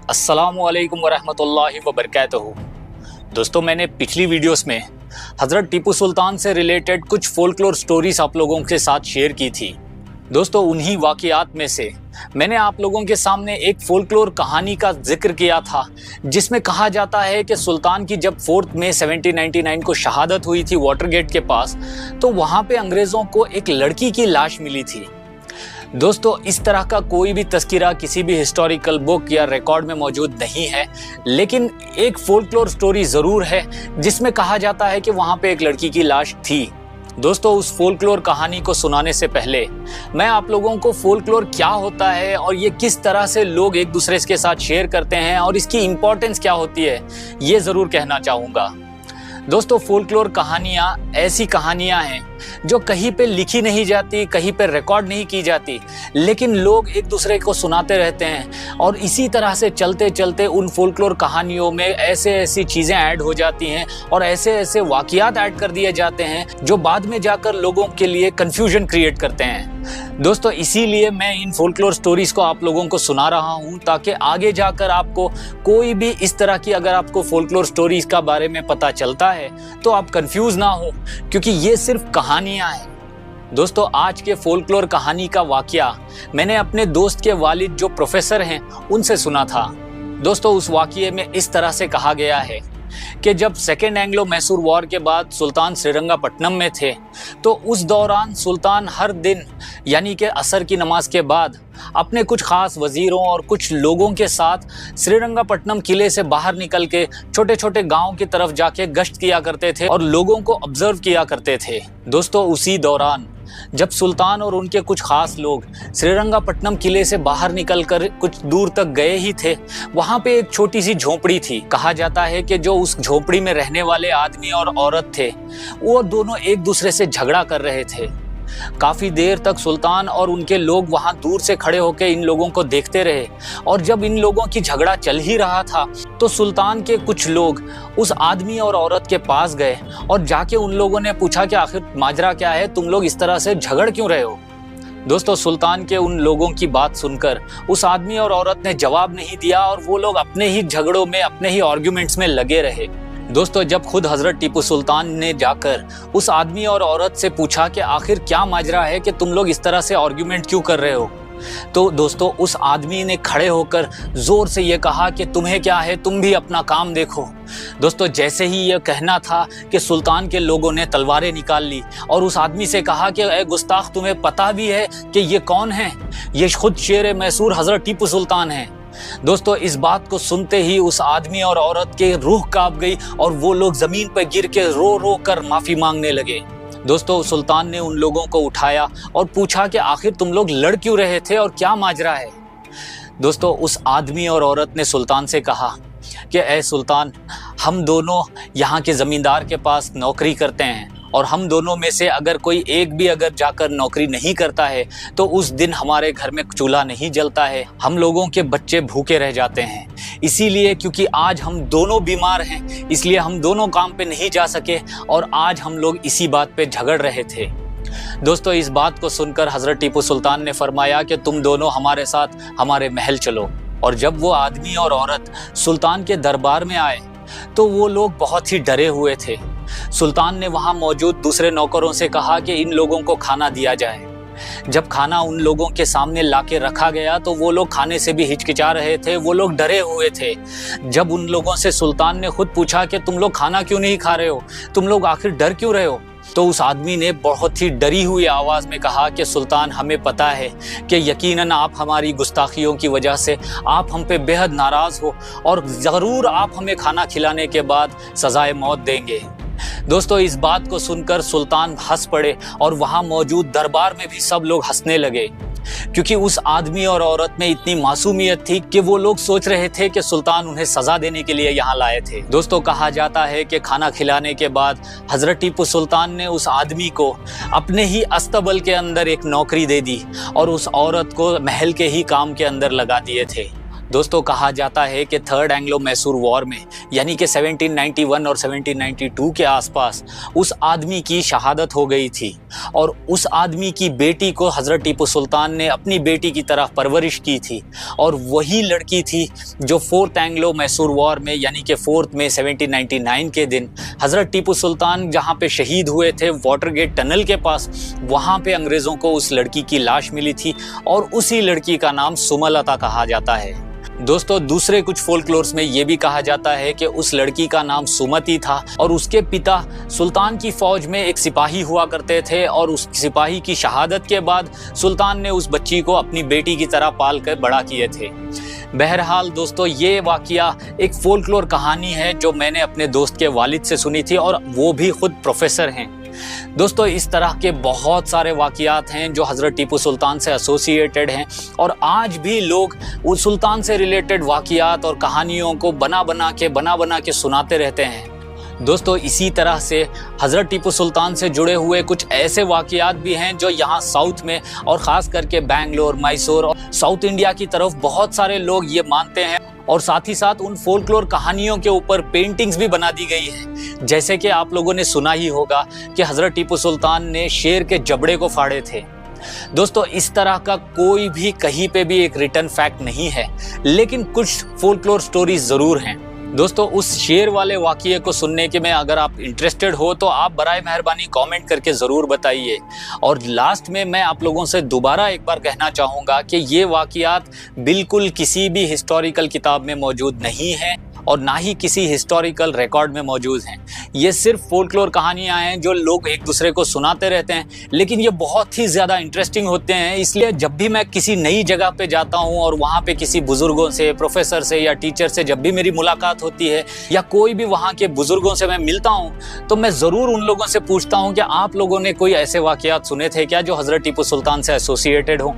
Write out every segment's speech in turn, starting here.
अस्सलामुअलैकुम वरहमतुल्लाहि वबरकातुहू। दोस्तों, मैंने पिछली वीडियोस में हज़रत टीपू सुल्तान से रिलेटेड कुछ फोल्कलोर स्टोरीज आप लोगों के साथ शेयर की थी। दोस्तों, उन्हीं वाक़यात में से मैंने आप लोगों के सामने एक फोल्कलोर कहानी का जिक्र किया था, जिसमें कहा जाता है कि सुल्तान की जब 4 मई 1799 को शहादत हुई थी वाटरगेट के पास, तो वहाँ पे अंग्रेज़ों को एक लड़की की लाश मिली थी। दोस्तों, इस तरह का कोई भी तस्कीरा किसी भी हिस्टोरिकल बुक या रिकॉर्ड में मौजूद नहीं है, लेकिन एक फोल्कलोर स्टोरी ज़रूर है जिसमें कहा जाता है कि वहाँ पे एक लड़की की लाश थी। दोस्तों, उस फोल्कलोर कहानी को सुनाने से पहले मैं आप लोगों को फोल्कलोर क्या होता है और ये किस तरह से लोग एक दूसरे के साथ शेयर करते हैं और इसकी इम्पोर्टेंस क्या होती है, ये ज़रूर कहना चाहूँगा। दोस्तों, फोल्कलोर कहानियाँ ऐसी कहानियाँ हैं जो कहीं पे लिखी नहीं जाती, कहीं पे रिकॉर्ड नहीं की जाती, लेकिन लोग एक दूसरे को सुनाते रहते हैं और इसी तरह से चलते चलते उन फोल्कलोर कहानियों में ऐसी चीज़ें ऐड हो जाती हैं और ऐसे वाक़यात ऐड कर दिए जाते हैं जो बाद में जाकर लोगों के लिए कन्फ्यूजन क्रिएट करते हैं। दोस्तों, इसीलिए मैं इन फोल्कलोर स्टोरीज़ को आप लोगों को सुना रहा हूँ, ताकि आगे जाकर आपको कोई भी इस तरह की अगर आपको फोल्कलोर स्टोरीज़ का बारे में पता चलता है तो आप कंफ्यूज ना हो, क्योंकि ये सिर्फ कहानियाँ हैं। दोस्तों, आज के फोल्कलोर कहानी का वाकया मैंने अपने दोस्त के वालिद जो प्रोफेसर हैं उनसे सुना था। दोस्तों, उस वाकये में इस तरह से कहा गया है कि जब सेकेंड एंग्लो मैसूर वॉर के बाद सुल्तान श्रीरंगापट्टनम में थे, तो उस दौरान सुल्तान हर दिन यानी कि असर की नमाज के बाद अपने कुछ ख़ास वज़ीरों और कुछ लोगों के साथ श्रीरंगापट्टनम किले से बाहर निकल के छोटे छोटे गांव की तरफ जाके गश्त किया करते थे और लोगों को ऑब्जर्व किया करते थे। दोस्तों, उसी दौरान जब सुल्तान और उनके कुछ खास लोग श्रीरंगापट्टनम किले से बाहर निकलकर कुछ दूर तक गए ही थे, वहाँ पे एक छोटी सी झोपड़ी थी। कहा जाता है कि जो उस झोपड़ी में रहने वाले आदमी और औरत थे, वो दोनों एक दूसरे से झगड़ा कर रहे थे। काफ़ी देर तक सुल्तान और उनके लोग वहाँ दूर से खड़े होकर इन लोगों को देखते रहे और जब इन लोगों की झगड़ा चल ही रहा था तो सुल्तान के कुछ लोग उस आदमी और औरत के पास गए और जाके उन लोगों ने पूछा कि आखिर माजरा क्या है, तुम लोग इस तरह से झगड़ क्यों रहे हो। दोस्तों, सुल्तान के उन लोगों की बात सुनकर उस आदमी और औरत ने जवाब नहीं दिया और वो लोग अपने ही झगड़ों में, अपने ही आर्ग्यूमेंट्स में लगे रहे। दोस्तों, जब खुद हज़रत टीपू सुल्तान ने जाकर उस आदमी और औरत से पूछा कि आखिर क्या माजरा है कि तुम लोग इस तरह से आर्ग्यूमेंट क्यों कर रहे हो, तो दोस्तों उस आदमी ने खड़े होकर ज़ोर से ये कहा कि तुम्हें क्या है, तुम भी अपना काम देखो। दोस्तों, जैसे ही ये कहना था कि सुल्तान के लोगों ने तलवारें निकाल ली और उस आदमी से कहा कि ए गुस्ताख, तुम्हें पता भी है कि ये कौन है? ये खुद शेर मैसूर हज़रत टीपू सुल्तान हैं। दोस्तों, इस बात को सुनते ही उस आदमी और औरत के रूह कांप गई और वो लोग ज़मीन पर गिर के रो रो कर माफ़ी मांगने लगे। दोस्तों, सुल्तान ने उन लोगों को उठाया और पूछा कि आखिर तुम लोग लड़ क्यों रहे थे और क्या माजरा है। दोस्तों, उस आदमी और औरत ने सुल्तान से कहा कि ए सुल्तान, हम दोनों यहाँ के ज़मींदार के पास नौकरी करते हैं और हम दोनों में से अगर कोई एक भी अगर जाकर नौकरी नहीं करता है तो उस दिन हमारे घर में चूल्हा नहीं जलता है, हम लोगों के बच्चे भूखे रह जाते हैं। इसीलिए क्योंकि आज हम दोनों बीमार हैं, इसलिए हम दोनों काम पे नहीं जा सके और आज हम लोग इसी बात पे झगड़ रहे थे। दोस्तों, इस बात को सुनकर हज़रत टीपू सुल्तान ने फरमाया कि तुम दोनों हमारे साथ हमारे महल चलो। और जब वो आदमी और औरत सुल्तान के दरबार में आए तो वो लोग बहुत ही डरे हुए थे। सुल्तान ने वहाँ मौजूद दूसरे नौकरों से कहा कि इन लोगों को खाना दिया जाए। जब खाना उन लोगों के सामने लाके रखा गया तो वो लोग खाने से भी हिचकिचा रहे थे, वो लोग डरे हुए थे। जब उन लोगों से सुल्तान ने खुद पूछा कि तुम लोग खाना क्यों नहीं खा रहे हो, तुम लोग आखिर डर क्यों रहे हो, तो उस आदमी ने बहुत ही डरी हुई आवाज़ में कहा कि सुल्तान, हमें पता है कि यकीनन आप हमारी गुस्ताखियों की वजह से आप हम पे बेहद नाराज़ हो और ज़रूर आप हमें खाना खिलाने के बाद सज़ाए मौत देंगे। दोस्तों, इस बात को सुनकर सुल्तान हंस पड़े और वहाँ मौजूद दरबार में भी सब लोग हंसने लगे, क्योंकि उस आदमी और औरत में इतनी मासूमियत थी कि वो लोग सोच रहे थे कि सुल्तान उन्हें सज़ा देने के लिए यहाँ लाए थे। दोस्तों, कहा जाता है कि खाना खिलाने के बाद हज़रत टीपू सुल्तान ने उस आदमी को अपने ही अस्तबल के अंदर एक नौकरी दे दी और उस औरत को महल के ही काम के अंदर लगा दिए थे। दोस्तों कहा जाता है कि थर्ड एंग्लो मैसूर वॉर में यानी कि 1791 और 1792 के आसपास उस आदमी की शहादत हो गई थी और उस आदमी की बेटी को हज़रत टीपू सुल्तान ने अपनी बेटी की तरह परवरिश की थी और वही लड़की थी जो फोर्थ एंग्लो मैसूर वॉर में यानी कि 4 मई 1799 के दिन हज़रत टीपू सुल्तान जहाँ पे शहीद हुए थे वाटरगेट टनल के पास, वहाँ पे अंग्रेज़ों को उस लड़की की लाश मिली थी और उसी लड़की का नाम सुमलता कहा जाता है। दोस्तों दूसरे कुछ फोल्कलोर्स में ये भी कहा जाता है कि उस लड़की का नाम सुमति था और उसके पिता सुल्तान की फौज में एक सिपाही हुआ करते थे और उस सिपाही की शहादत के बाद सुल्तान ने उस बच्ची को अपनी बेटी की तरह पाल कर बड़ा किए थे। बहरहाल दोस्तों ये वाकया एक फोल्कलोर कहानी है जो मैंने अपने दोस्त के वालिद से सुनी थी और वो भी खुद प्रोफेसर हैं। दोस्तों इस तरह के बहुत सारे वाकयात हैं जो हज़रत टीपू सुल्तान से एसोसिएटेड हैं और आज भी लोग उस सुल्तान से रिलेटेड वाकयात और कहानियों को बना बना के सुनाते रहते हैं। दोस्तों इसी तरह से हज़रत टीपू सुल्तान से जुड़े हुए कुछ ऐसे वाकयात भी हैं जो यहाँ साउथ में और ख़ास करके बेंगलोर, मैसूर और साउथ इंडिया की तरफ बहुत सारे लोग ये मानते हैं और साथ ही साथ उन फोल्कलोर कहानियों के ऊपर पेंटिंग्स भी बना दी गई है। जैसे कि आप लोगों ने सुना ही होगा कि हज़रत टीपू सुल्तान ने शेर के जबड़े को फाड़े थे। दोस्तों इस तरह का कोई भी कहीं पे भी एक रिटर्न फैक्ट नहीं है, लेकिन कुछ फोल्कलोर स्टोरीज ज़रूर हैं। दोस्तों उस शेर वाले वाक़ये को सुनने के में अगर आप इंटरेस्टेड हो तो आप बराए मेहरबानी कमेंट करके ज़रूर बताइए। और लास्ट में मैं आप लोगों से दोबारा एक बार कहना चाहूँगा कि ये वाक़यात बिल्कुल किसी भी हिस्टोरिकल किताब में मौजूद नहीं है और ना ही किसी हिस्टोरिकल रिकॉर्ड में मौजूद हैं। ये सिर्फ फोल्कलोर कहानियाँ हैं जो लोग एक दूसरे को सुनाते रहते हैं, लेकिन ये बहुत ही ज़्यादा इंटरेस्टिंग होते हैं। इसलिए जब भी मैं किसी नई जगह पे जाता हूँ और वहाँ पे किसी बुज़ुर्गों से, प्रोफेसर से या टीचर से जब भी मेरी मुलाकात होती है या कोई भी वहाँ के बुज़ुर्गों से मैं मिलता हूँ तो मैं ज़रूर उन लोगों से पूछता हूँ कि आप लोगों ने कोई ऐसे वाक़यात सुने थे क्या जो हज़रत टीपू सुल्तान से एसोसिएटेड हों।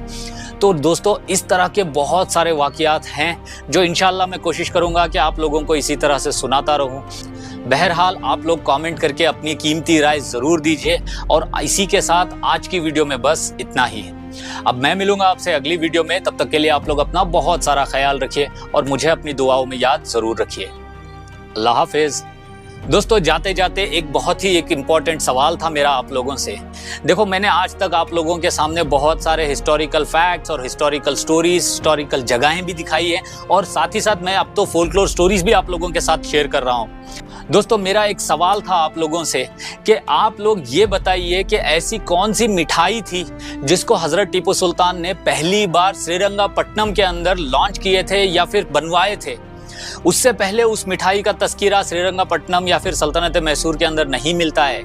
तो दोस्तों इस तरह के बहुत सारे वाक़यात हैं जो इंशाल्लाह मैं कोशिश करूँगा कि आप लोगों को इसी तरह से सुनाता रहूँ। बहरहाल आप लोग कमेंट करके अपनी कीमती राय ज़रूर दीजिए और इसी के साथ आज की वीडियो में बस इतना ही है। अब मैं मिलूंगा आपसे अगली वीडियो में, तब तक के लिए आप लोग अपना बहुत सारा ख्याल रखिए और मुझे अपनी दुआओं में याद ज़रूर रखिए। अल्लाह हाफिज़। दोस्तों जाते जाते एक इम्पॉर्टेंट सवाल था मेरा आप लोगों से। देखो मैंने आज तक आप लोगों के सामने बहुत सारे हिस्टोरिकल फैक्ट्स और हिस्टोरिकल स्टोरीज, हिस्टोरिकल जगहें भी दिखाई है और साथ ही साथ मैं अब तो फोल्कलोर स्टोरीज भी आप लोगों के साथ शेयर कर रहा हूँ। दोस्तों मेरा एक सवाल था आप लोगों से कि आप लोग ये बताइए कि ऐसी कौन सी मिठाई थी जिसको हज़रत टीपू सुल्तान ने पहली बार श्रीरंगपट्टनम के अंदर लॉन्च किए थे या फिर बनवाए थे। उससे पहले उस मिठाई का तस्कीरा श्रीरंगपट्टनम या फिर सल्तनत मैसूर के अंदर नहीं मिलता है,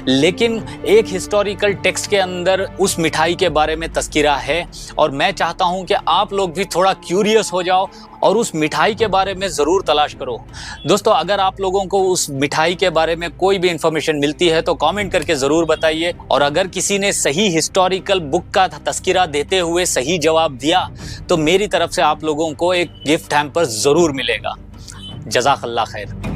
लेकिन एक हिस्टोरिकल टेक्स्ट के अंदर उस मिठाई के बारे में तस्कीरा है और मैं चाहता हूं कि आप लोग भी थोड़ा क्यूरियस हो जाओ और उस मिठाई के बारे में ज़रूर तलाश करो। दोस्तों अगर आप लोगों को उस मिठाई के बारे में कोई भी इंफॉर्मेशन मिलती है तो कमेंट करके ज़रूर बताइए और अगर किसी ने सही हिस्टोरिकल बुक का तस्कीरा देते हुए सही जवाब दिया तो मेरी तरफ से आप लोगों को एक गिफ्ट हैम्पर ज़रूर मिलेगा। जज़ाकल्लाह खैर।